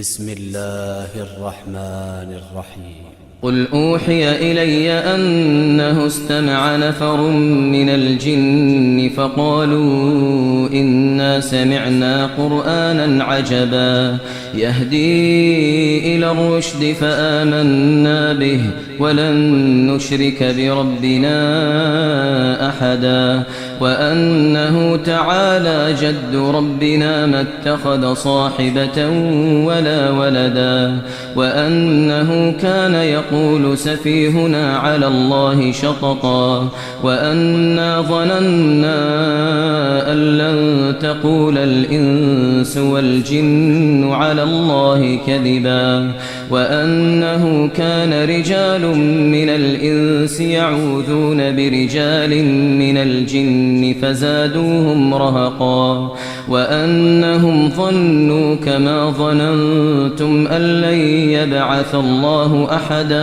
بسم الله الرحمن الرحيم قل أوحي إلي أنه استمع نفر من الجن فقالوا إنا سمعنا قرآنا عجبا يهدي إلى الرشد فآمنا به ولن نشرك بربنا أحدا وأنه تعالى جد ربنا ما اتخذ صاحبة ولا ولدا وأنه كان يقول سفيهنا على الله شططا وأنا ظننا أن لن تقول الإنس والجن على الله كذبا وأنه كان رجال من الإنس يعوذون برجال من الجن فزادوهم رهقا وأنهم ظنوا كما ظننتم أن لن يبعث الله أحدا.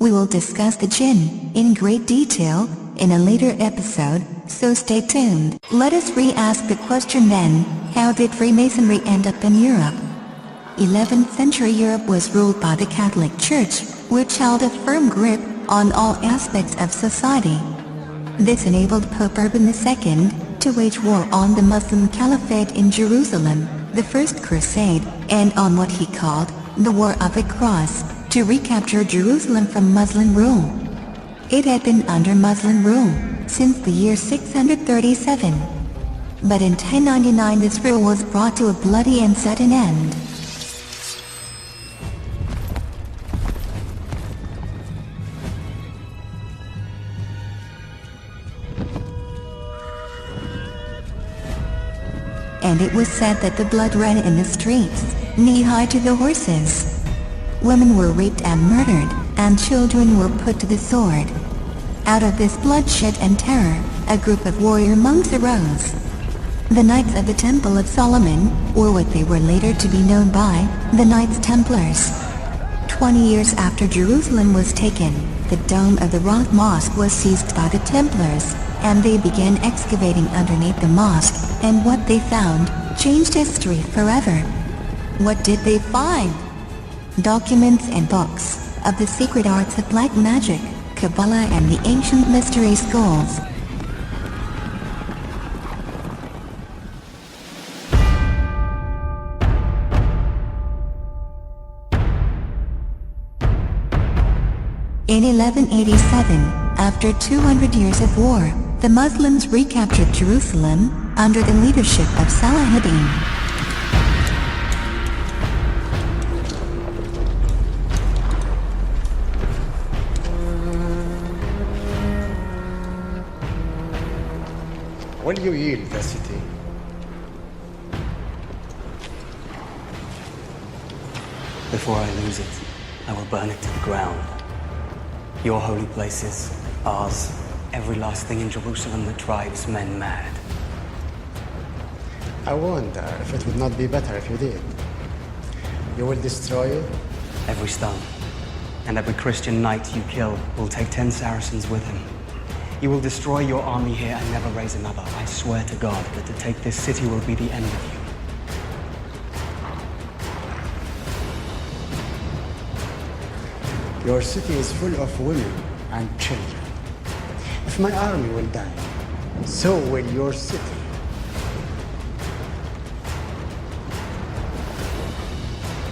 We will discuss the jinn in great detail in a later episode, so stay tuned. Let us re-ask the question then, how did Freemasonry end up in Europe? 11th century Europe was ruled by the Catholic Church, which held a firm grip on all aspects of society. This enabled Pope Urban II to wage war on the Muslim Caliphate in Jerusalem, the First Crusade, and on what he called the War of the Cross, to recapture Jerusalem from Muslim rule. It had been under Muslim rule since the year 637. But in 1099 this rule was brought to a bloody and sudden end. And it was said that the blood ran in the streets, knee-high to the horses. Women were raped and murdered, and children were put to the sword. Out of this bloodshed and terror, a group of warrior monks arose. The Knights of the Temple of Solomon, or what they were later to be known by, the Knights Templars. 20 years after Jerusalem was taken, the dome of the Rock Mosque was seized by the Templars, and they began excavating underneath the mosque, and what they found changed history forever. What did they find? Documents and books of the secret arts of black magic, Kabbalah and the ancient mystery schools. In 1187, after 200 years of war, the Muslims recaptured Jerusalem under the leadership of Saladin. Will you yield the city? Before I lose it, I will burn it to the ground. Your holy places, ours, every last thing in Jerusalem that drives men mad. I wonder if it would not be better if you did. You will destroy it? Every stone, and every Christian knight you kill will take 10 Saracens with him. You will destroy your army here and never raise another. I swear to God that to take this city will be the end of you. Your city is full of women and children. If my army will die, so will your city.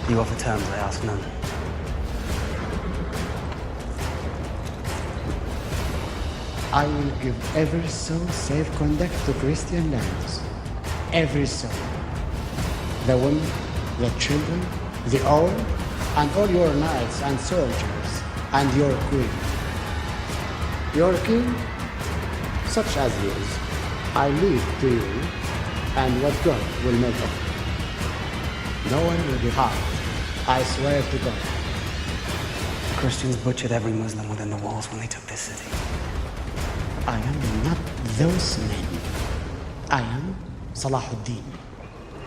You offer terms, I ask none. I will give every soul safe conduct to Christian lands. Every soul. The women, the children, the old, and all your knights and soldiers, and your queen. Your king, such as he is, I leave to you, and what God will make of it. No one will be harmed, I swear to God. The Christians butchered every Muslim within the walls when they took this city. I am not those men. I am Salahuddin.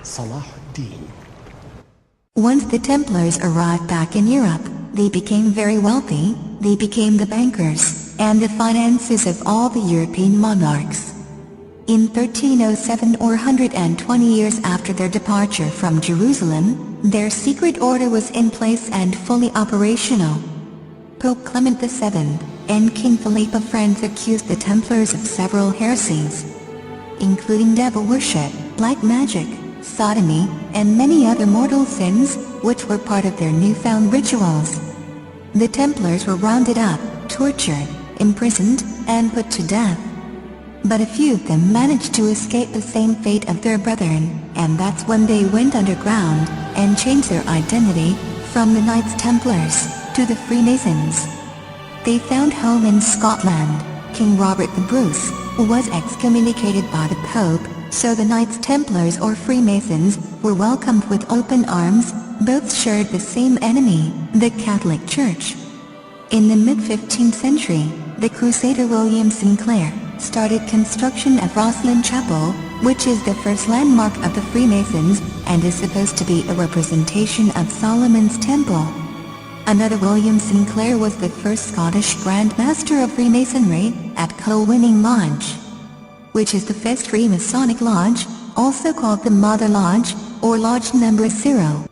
Salahuddin. Once the Templars arrived back in Europe, they became very wealthy, they became the bankers, and the finances of all the European monarchs. In 1307, or 120 years after their departure from Jerusalem, their secret order was in place and fully operational. Pope Clement VII and King Philip of France accused the Templars of several heresies, including devil worship, black magic, sodomy, and many other mortal sins, which were part of their newfound rituals. The Templars were rounded up, tortured, imprisoned, and put to death. But a few of them managed to escape the same fate of their brethren, and that's when they went underground and changed their identity from the Knights Templars to the Freemasons. They found home in Scotland. King Robert the Bruce was excommunicated by the Pope, so the Knights Templars or Freemasons were welcomed with open arms. Both shared the same enemy, the Catholic Church. In the mid-15th century, the Crusader William Sinclair started construction of Rosslyn Chapel, which is the first landmark of the Freemasons and is supposed to be a representation of Solomon's Temple. Another William Sinclair was the first Scottish Grand Master of Freemasonry at Colwinning Lodge, which is the first Freemasonic lodge, also called the Mother Lodge, or Lodge Number 0.